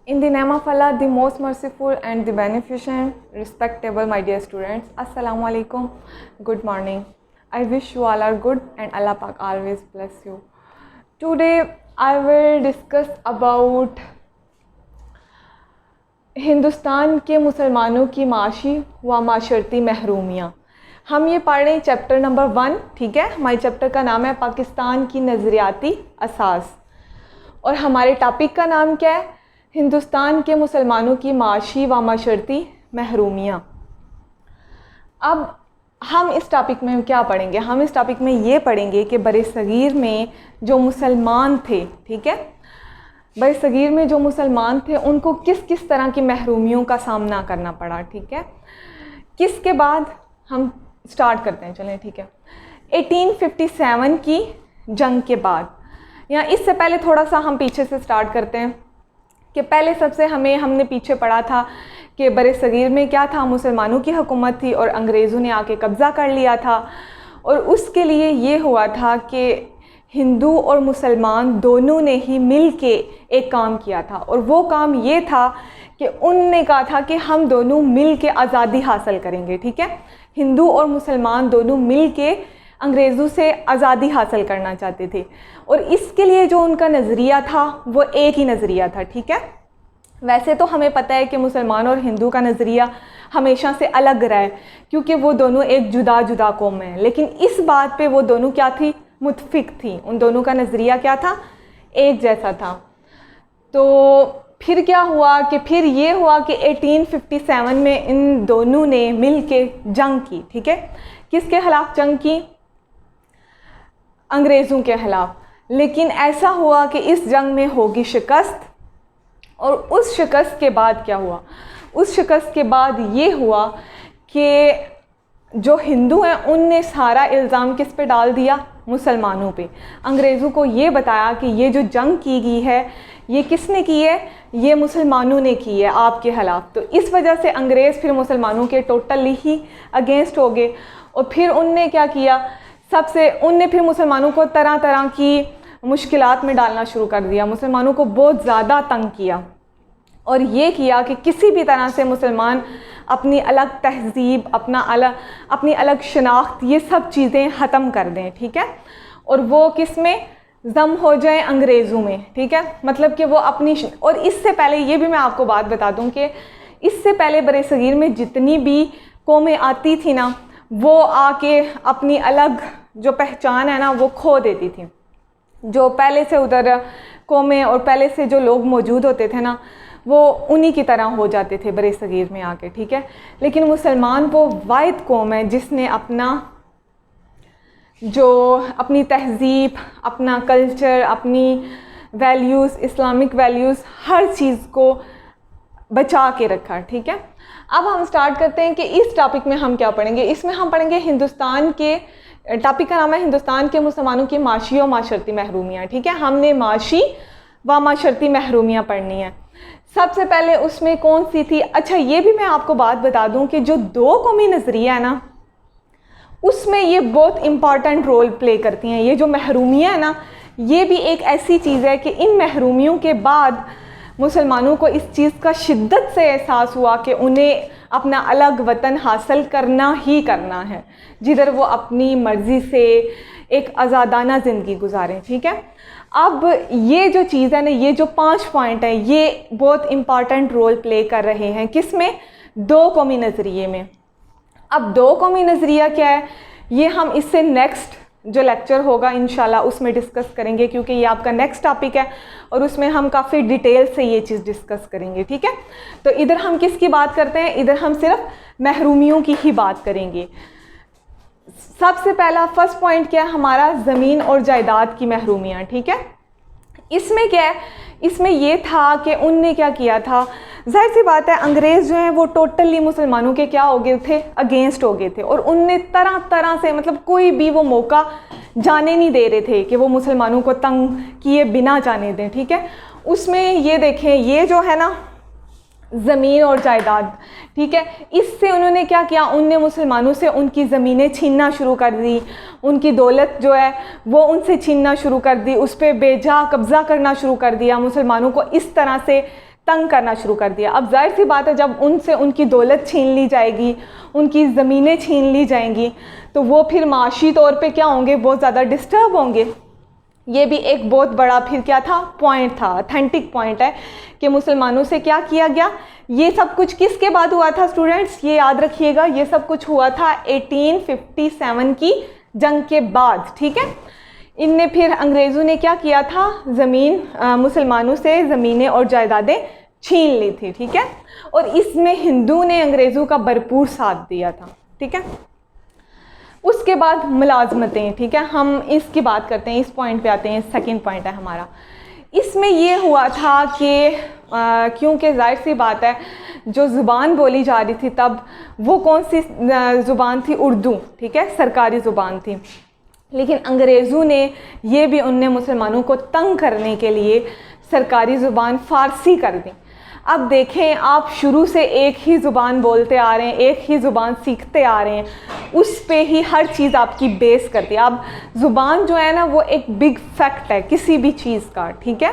In the name of Allah, the most merciful and the beneficent, respectable, my dear students, Assalamu alaikum, good morning. I wish you all are good and Allah Pak always bless you. Today I will discuss about Hindustan के मुसलमानों की माशी व माशरती महरूमियाँ। हम ये पढ़ रहे हैं चैप्टर नंबर 1, ठीक है। हमारे चैप्टर का नाम है पाकिस्तान की नज़रियाती असास और हमारे टॉपिक का नाम क्या है? हिंदुस्तान के मुसलमानों की माशी व माशरती महरूमियाँ। अब हम इस टॉपिक में क्या पढ़ेंगे? हम इस टॉपिक में ये पढ़ेंगे कि बरसगीर में जो मुसलमान थे, ठीक है, बरसगीर में जो मुसलमान थे उनको किस किस तरह की महरूमियों का सामना करना पड़ा, ठीक है। किसके बाद हम स्टार्ट करते हैं, चलें, ठीक है। 1857 की जंग के बाद, या इससे पहले थोड़ा सा हम पीछे से स्टार्ट करते हैं कि पहले सबसे हमने पीछे पढ़ा था कि बरसगीर में क्या था, मुसलमानों की हुकूमत थी और अंग्रेज़ों ने आके कब्ज़ा कर लिया था। और उसके लिए ये हुआ था कि हिंदू और मुसलमान दोनों ने ही मिल के एक काम किया था, और वो काम ये था कि उनने कहा था कि हम दोनों मिल के आज़ादी हासिल करेंगे, ठीक है। हिंदू और मुसलमान दोनों मिल के अंग्रेज़ों से आज़ादी हासिल करना चाहते थे, और इसके लिए जो उनका नज़रिया था वो एक ही नज़रिया था, ठीक है। वैसे तो हमें पता है कि मुसलमान और हिंदू का नज़रिया हमेशा से अलग रहा है, क्योंकि वो दोनों एक जुदा जुदा कौम हैं, लेकिन इस बात पे वो दोनों क्या थी, मुत्फिक थी। उन दोनों का नज़रिया क्या था, एक जैसा था। तो फिर क्या हुआ कि फिर ये हुआ कि 1857 में इन दोनों ने मिल के जंग की, ठीक है। किसके ख़िलाफ़ जंग की? अंग्रेज़ों के ख़िलाफ़। लेकिन ऐसा हुआ कि इस जंग में होगी शिकस्त, और उस शिकस्त के बाद क्या हुआ? उस शिकस्त के बाद ये हुआ कि जो हिंदू हैं उनने सारा इल्ज़ाम किस पे डाल दिया? मुसलमानों पे। अंग्रेज़ों को ये बताया कि ये जो जंग की गई है ये किसने की है? ये मुसलमानों ने की है आपके ख़िलाफ़। तो इस वजह से अंग्रेज़ फिर मुसलमानों के टोटली ही अगेंस्ट हो गए, और फिर उनने क्या किया, उनने फिर मुसलमानों को तरह तरह की मुश्किलात में डालना शुरू कर दिया, मुसलमानों को बहुत ज़्यादा तंग किया, और ये किया कि किसी भी तरह से मुसलमान अपनी अलग तहज़ीब, अपनी अलग शनाख्त, ये सब चीज़ें ख़त्म कर दें, ठीक है। और वो किस में जम हो जाए? अंग्रेज़ों में, ठीक है। मतलब कि वो और इससे पहले ये भी मैं आपको बात बता दूं कि इससे पहले बरसगीर में जितनी भी कौमें आती थी ना, वो आके अपनी अलग जो पहचान है ना वो खो देती थी। जो पहले से उधर कौमें और पहले से जो लोग मौजूद होते थे ना, वो उन्हीं की तरह हो जाते थे बरसगीर में आके, ठीक है। लेकिन मुसलमान वो वाहिद कौम है जिसने अपनी तहज़ीब, अपना कल्चर, अपनी वैल्यूज़, इस्लामिक वैल्यूज़, हर चीज़ को बचा के रखा, ठीक है। अब हम स्टार्ट करते हैं कि इस टॉपिक में हम क्या पढ़ेंगे। इसमें हम पढ़ेंगे हिंदुस्तान के, टॉपिक का नाम है हिंदुस्तान के मुसलमानों की माशी और माशरती महरूमियाँ, ठीक है। हमने माशी व माशरती महरूमियाँ पढ़नी है। सबसे पहले उसमें कौन सी थी? अच्छा, ये भी मैं आपको बात बता दूं कि जो दो कौमी नज़रिया है ना, उसमें ये बहुत इम्पॉर्टेंट रोल प्ले करती हैं। ये जो महरूमियाँ है ना, ये भी एक ऐसी चीज़ है कि इन महरूमियों के बाद मुसलमानों को इस चीज़ का शिद्दत से एहसास हुआ कि उन्हें अपना अलग वतन हासिल करना ही करना है, जिधर वो अपनी मर्ज़ी से एक आज़ादाना ज़िंदगी गुजारें, ठीक है। अब ये जो चीज़ है ना, ये जो 5 पॉइंट हैं, ये बहुत इम्पॉर्टेंट रोल प्ले कर रहे हैं। किसमें? दो कौमी नज़रिए में। अब दो कौमी नज़रिया क्या है, ये हम इससे नेक्स्ट जो लेक्चर होगा इंशाल्लाह उसमें डिस्कस करेंगे, क्योंकि ये आपका नेक्स्ट टॉपिक है और उसमें हम काफ़ी डिटेल से ये चीज़ डिस्कस करेंगे, ठीक है। तो इधर हम किसकी बात करते हैं? इधर हम सिर्फ महरूमियों की ही बात करेंगे। सबसे पहला फर्स्ट पॉइंट क्या है हमारा? ज़मीन और जायदाद की महरूमियाँ, ठीक है। इसमें क्या है? इसमें ये था कि उनने क्या किया था, जाहिर सी बात है अंग्रेज़ जो हैं वो टोटली मुसलमानों के क्या हो गए थे? अगेंस्ट हो गए थे, और उनने तरह तरह से, मतलब कोई भी वो मौका जाने नहीं दे रहे थे कि वो मुसलमानों को तंग किए बिना जाने दें, ठीक है। उसमें ये देखें, ये जो है ना ज़मीन और जायदाद, ठीक है, इससे उन्होंने क्या किया? उनने मुसलमानों से उनकी ज़मीनें छीनना शुरू कर दी, उनकी दौलत जो है वो उनसे छीनना शुरू कर दी, उस पर बेजा कब्ज़ा करना शुरू कर दिया, मुसलमानों को इस तरह से तंग करना शुरू कर दिया। अब जाहिर सी बात है, जब उनसे उनकी दौलत छीन ली जाएगी, उनकी ज़मीनें छीन ली जाएंगी, तो वो फिर माशी तौर पे क्या होंगे, बहुत ज़्यादा डिस्टर्ब होंगे। ये भी एक बहुत बड़ा फिर क्या था, पॉइंट था, ऑथेंटिक पॉइंट है कि मुसलमानों से क्या किया गया। ये सब कुछ किसके बाद हुआ था स्टूडेंट्स, ये याद रखिएगा, ये सब कुछ हुआ था 1857 की जंग के बाद, ठीक है। इनने फिर अंग्रेज़ों ने क्या किया था, मुसलमानों से ज़मीनें और जायदादें छीन ली थी, ठीक है। और इसमें हिंदू ने अंग्रेज़ों का भरपूर साथ दिया था, ठीक है। उसके बाद मुलाजमतें, ठीक है, हम इसकी बात करते हैं, इस पॉइंट पे आते हैं, सेकंड पॉइंट है हमारा। इसमें ये हुआ था कि क्योंकि जाहिर सी बात है, जो ज़ुबान बोली जा रही थी तब, वो कौन सी ज़ुबान थी, उर्दू, ठीक है, सरकारी ज़ुबान थी। लेकिन अंग्रेज़ों ने ये भी उनने मुसलमानों को तंग करने के लिए सरकारी ज़ुबान फ़ारसी कर दी। अब देखें, आप शुरू से एक ही ज़ुबान बोलते आ रहे हैं, एक ही ज़ुबान सीखते आ रहे हैं, उस पे ही हर चीज़ आपकी बेस करती है। अब ज़ुबान जो है ना, वो एक बिग फैक्ट है किसी भी चीज़ का, ठीक है।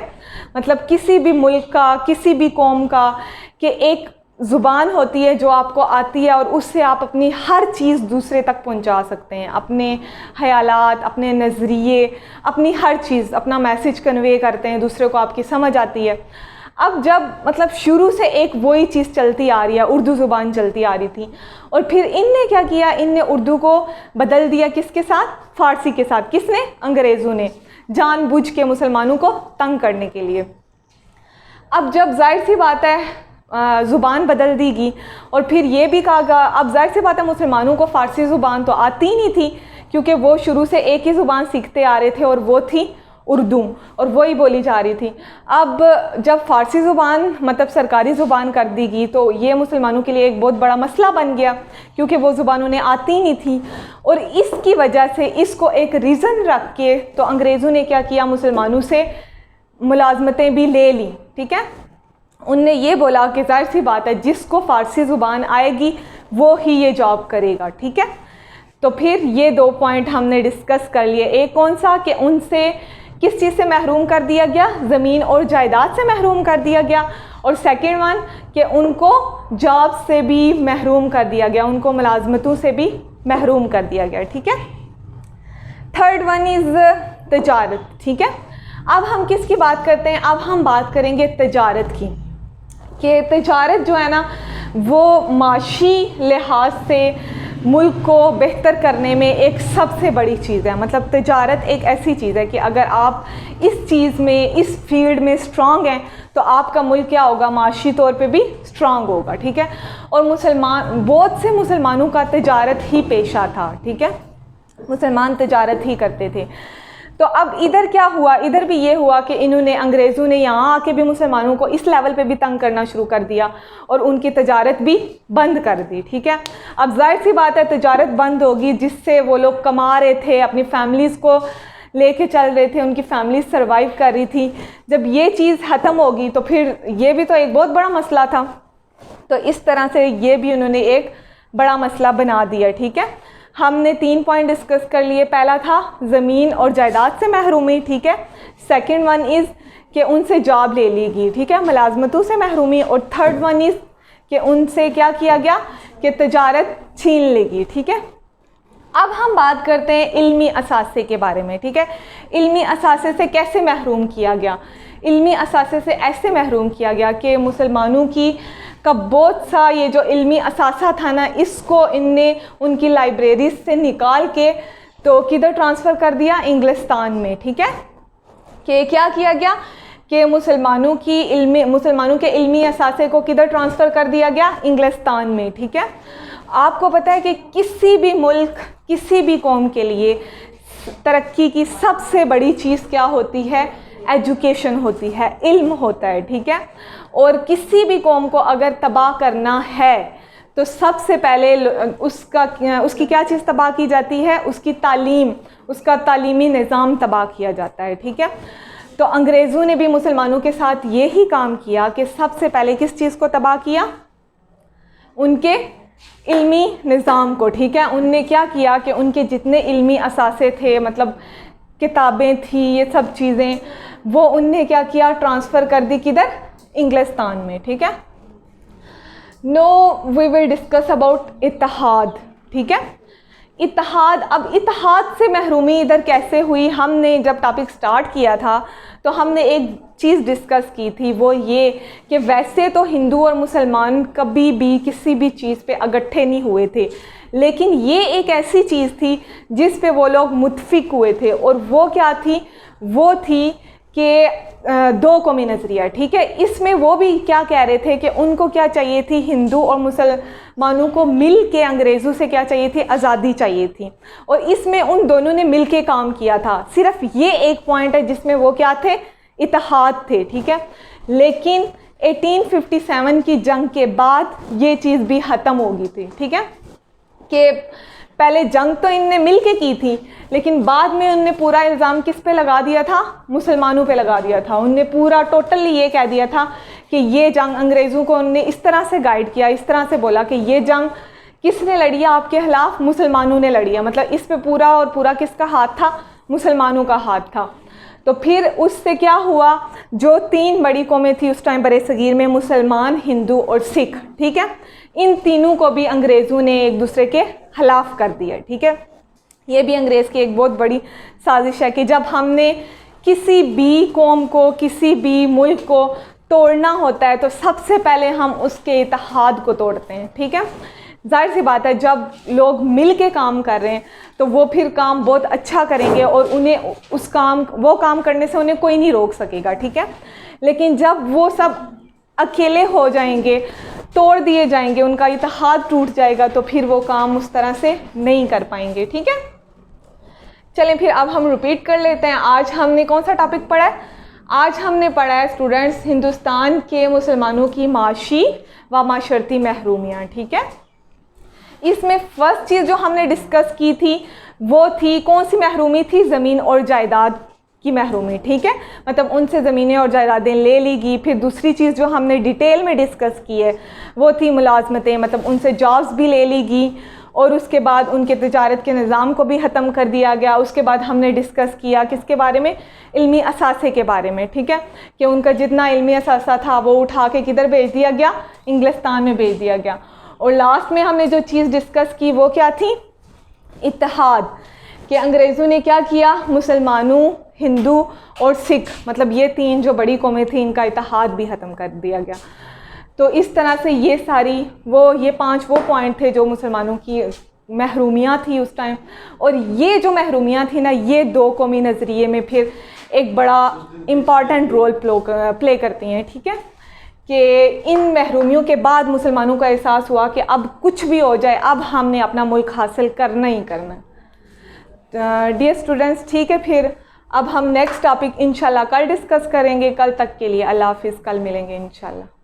मतलब किसी भी मुल्क का, किसी भी कौम का, कि एक ज़ुबान होती है जो आपको आती है और उससे आप अपनी हर चीज़ दूसरे तक पहुंचा सकते हैं, अपने ख़यालात, अपने नज़रिए, अपनी हर चीज़, अपना मैसेज कन्वे करते हैं, दूसरे को आपकी समझ आती है। अब जब मतलब शुरू से एक वही चीज़ चलती आ रही है, उर्दू ज़ुबान चलती आ रही थी, और फिर इनने क्या किया, इनने उर्दू को बदल दिया किसके साथ, फ़ारसी के साथ। किसने, अंग्रेज़ों ने, जानबूझ के मुसलमानों को तंग करने के लिए। अब जब जाहिर सी बात है ज़ुबान बदल दीगी, और फिर ये भी कहा गया, अब जाहिर सी बात है मुसलमानों को फ़ारसी ज़ुबान तो आती नहीं थी, क्योंकि वो शुरू से एक ही ज़ुबान सीखते आ रहे थे और वो थी उर्दू, और वही बोली जा रही थी। अब जब फ़ारसी ज़ुबान मतलब सरकारी ज़ुबान कर दी गई, तो ये मुसलमानों के लिए एक बहुत बड़ा मसला बन गया, क्योंकि वो ज़ुबान उन्हें आती नहीं थी। और इसकी वजह से इसको एक रीज़न रख के तो अंग्रेज़ों ने क्या किया, मुसलमानों से मुलाजमतें भी ले ली, ठीक है। उनने ये बोला कि जाहिर सी बात है, जिसको फ़ारसी ज़ुबान आएगी वो ही ये जॉब करेगा, ठीक है। तो फिर ये दो पॉइंट हमने डिस्कस कर लिए। एक कौन सा, कि उनसे किस चीज़ से महरूम कर दिया गया, ज़मीन और जायदाद से महरूम कर दिया गया, और सेकंड वन कि उनको जॉब से भी महरूम कर दिया गया, उनको मुलाजमतों से भी महरूम कर दिया गया, ठीक है। थर्ड वन इज़ तजारत, ठीक है। अब हम किसकी बात करते हैं, अब हम बात करेंगे तजारत की, कि तजारत जो है ना, वो माशी लिहाज से मुल्क को बेहतर करने में एक सबसे बड़ी चीज़ है। मतलब तजारत एक ऐसी चीज़ है कि अगर आप इस चीज़ में, इस फील्ड में स्ट्रांग हैं, तो आपका मुल्क क्या होगा, माशी तौर पे भी स्ट्रांग होगा, ठीक है। और बहुत से मुसलमानों का तजारत ही पेशा था, ठीक है, मुसलमान तजारत ही करते थे। तो अब इधर क्या हुआ, इधर भी ये हुआ कि इन्होंने, अंग्रेज़ों ने यहाँ आके भी मुसलमानों को इस लेवल पे भी तंग करना शुरू कर दिया और उनकी तजारत भी बंद कर दी, ठीक है। अब जाहिर सी बात है, तजारत बंद होगी, जिससे वो लोग कमा रहे थे, अपनी फैमिलीज़ को लेके चल रहे थे, उनकी फैमिली सर्वाइव कर रही थी। जब ये चीज़ ख़त्म होगी तो फिर ये भी तो एक बहुत बड़ा मसला था। तो इस तरह से ये भी उन्होंने एक बड़ा मसला बना दिया, ठीक है। हमने 3 पॉइंट डिस्कस कर लिए। पहला था ज़मीन और जायदाद से महरूमी, ठीक है। सेकंड वन इज़ कि उनसे जॉब ले ली गई, ठीक है, मुलाजमतों से महरूमी। और थर्ड वन इज़ कि उनसे क्या किया गया, कि तजारत छीन लेगी, ठीक है। अब हम बात करते हैं इल्मी असासे के बारे में, ठीक है। इल्मी असासे से कैसे महरूम किया गया, इल्मी असासे से ऐसे महरूम किया गया कि मुसलमानों की का बहुत सा ये जो इल्मी असासा था ना, इसको इनने उनकी लाइब्रेरी से निकाल के तो किधर ट्रांसफ़र कर दिया, इंग्लिस्तान में, ठीक है। कि क्या किया गया कि मुसलमानों के इल्मी असासे को किधर ट्रांसफ़र कर दिया गया, इंग्लिस्तान में, ठीक है। आपको पता है कि किसी भी मुल्क, किसी भी कौम के लिए तरक्की की सबसे बड़ी चीज़ क्या होती है, एजुकेशन होती है, इल्म होता है, ठीक है। और किसी भी कौम को अगर तबाह करना है तो सबसे पहले उसकी क्या चीज़ तबाह की जाती है, उसकी तालीम, उसका तालीमी निज़ाम तबाह किया जाता है, ठीक है। तो अंग्रेज़ों ने भी मुसलमानों के साथ ये ही काम किया कि सबसे पहले किस चीज़ को तबाह किया, उनके इल्मी निज़ाम को, ठीक है। उनने क्या किया कि उनके जितने इल्मी असासे थे, मतलब किताबें थी, ये सब चीज़ें, वो उनने क्या किया, ट्रांसफ़र कर दी किधर, इंग्लिस्तान में, ठीक है। No we will discuss about इत्तेहाद, ठीक है। इत्तेहाद, अब इत्तेहाद से महरूमी इधर कैसे हुई, हमने जब टॉपिक स्टार्ट किया था तो हमने एक चीज़ डिस्कस की थी, वो ये कि वैसे तो हिंदू और मुसलमान कभी भी किसी भी चीज़ पे इकट्ठे नहीं हुए थे, लेकिन ये एक ऐसी चीज़ थी जिस पे वो लोग मुत्फिक हुए थे, और वो क्या थी, वो थी कि दो कौमी नज़रिया, ठीक है। इसमें वो भी क्या कह रहे थे कि उनको क्या चाहिए थी, हिंदू और मुसलमानों को मिल के अंग्रेज़ों से क्या चाहिए थी, आज़ादी चाहिए थी, और इसमें उन दोनों ने मिल के काम किया था। सिर्फ ये एक पॉइंट है जिसमें वो क्या थे, इत्तेहाद थे, ठीक है। लेकिन 1857 की जंग के बाद ये चीज़ भी ख़त्म हो गई थी, ठीक है, कि पहले जंग तो इनने मिल के की थी, लेकिन बाद में उनने पूरा इल्ज़ाम किस पे लगा दिया था, मुसलमानों पे लगा दिया था। उनने पूरा टोटली ये कह दिया था कि ये जंग, अंग्रेज़ों को उनने इस तरह से गाइड किया, इस तरह से बोला कि ये जंग किसने लड़ी है आपके खिलाफ, मुसलमानों ने लड़ी है, मतलब इस पे पूरा और पूरा किसका हाथ था, मुसलमानों का हाथ था। तो फिर उससे क्या हुआ, जो तीन बड़ी कौमें थी उस टाइम बरे सगीर में, मुसलमान, हिंदू और सिख, ठीक है, इन तीनों को भी अंग्रेज़ों ने एक दूसरे के खिलाफ़ कर दिया, ठीक है। ये भी अंग्रेज़ की एक बहुत बड़ी साजिश है कि जब हमने किसी भी कौम को, किसी भी मुल्क को तोड़ना होता है तो सबसे पहले हम उसके इत्तेहाद को तोड़ते हैं, ठीक है। जाहिर सी बात है, जब लोग मिल के काम कर रहे हैं तो वो फिर काम बहुत अच्छा करेंगे और उन्हें वो काम करने से उन्हें कोई नहीं रोक सकेगा, ठीक है। लेकिन जब वो सब अकेले हो जाएंगे, तोड़ दिए जाएंगे, उनका इत्तेहाद टूट जाएगा, तो फिर वो काम उस तरह से नहीं कर पाएंगे, ठीक है। चलें फिर अब हम रिपीट कर लेते हैं। आज हमने कौन सा टॉपिक पढ़ा है, आज हमने पढ़ा है स्टूडेंट्स, हिंदुस्तान के मुसलमानों की माशी व माशरती महरूमियाँ, ठीक है। इसमें फर्स्ट चीज़ जो हमने डिस्कस की थी वो थी, कौन सी महरूमी थी, ज़मीन और जायदाद की महरूमी, ठीक है, मतलब उनसे ज़मीनें और जायदादें ले ली गई। फिर दूसरी चीज़ जो हमने डिटेल में डिस्कस की है वो थी मुलाजमतें, मतलब उनसे जॉब्स भी ले ली गई, और उसके बाद उनके तिजारत के निज़ाम को भी ख़त्म कर दिया गया। उसके बाद हमने डिस्कस किया किसके बारे में, इल्मी असासे के बारे में, ठीक है, कि उनका जितना इल्मी असासा था वो उठा के किधर भेज दिया गया, इंग्लिस्तान में भेज दिया गया। और लास्ट में हमने जो चीज़ डिस्कस की वो क्या थी, इत्तेहाद, कि अंग्रेज़ों ने क्या किया, मुसलमानों, हिंदू और सिख, मतलब ये तीन जो बड़ी कौमें थी, इनका इत्तेहाद भी ख़त्म कर दिया गया। तो इस तरह से ये सारी ये पांच वो पॉइंट थे जो मुसलमानों की महरूमियाँ थी उस टाइम। और ये जो महरूमियाँ थी ना, ये दो कौमी नज़रिए में फिर एक बड़ा इम्पॉर्टेंट रोल प्ले करती हैं, ठीक है, कि इन महरूमियों के बाद मुसलमानों का एहसास हुआ कि अब कुछ भी हो जाए, अब हमने अपना मुल्क हासिल करना ही करना। डियर स्टूडेंट्स, ठीक है, फिर अब हम नेक्स्ट टॉपिक इंशाल्लाह कल डिस्कस करेंगे। कल तक के लिए अल्लाह हाफिज़, कल मिलेंगे इंशाल्लाह।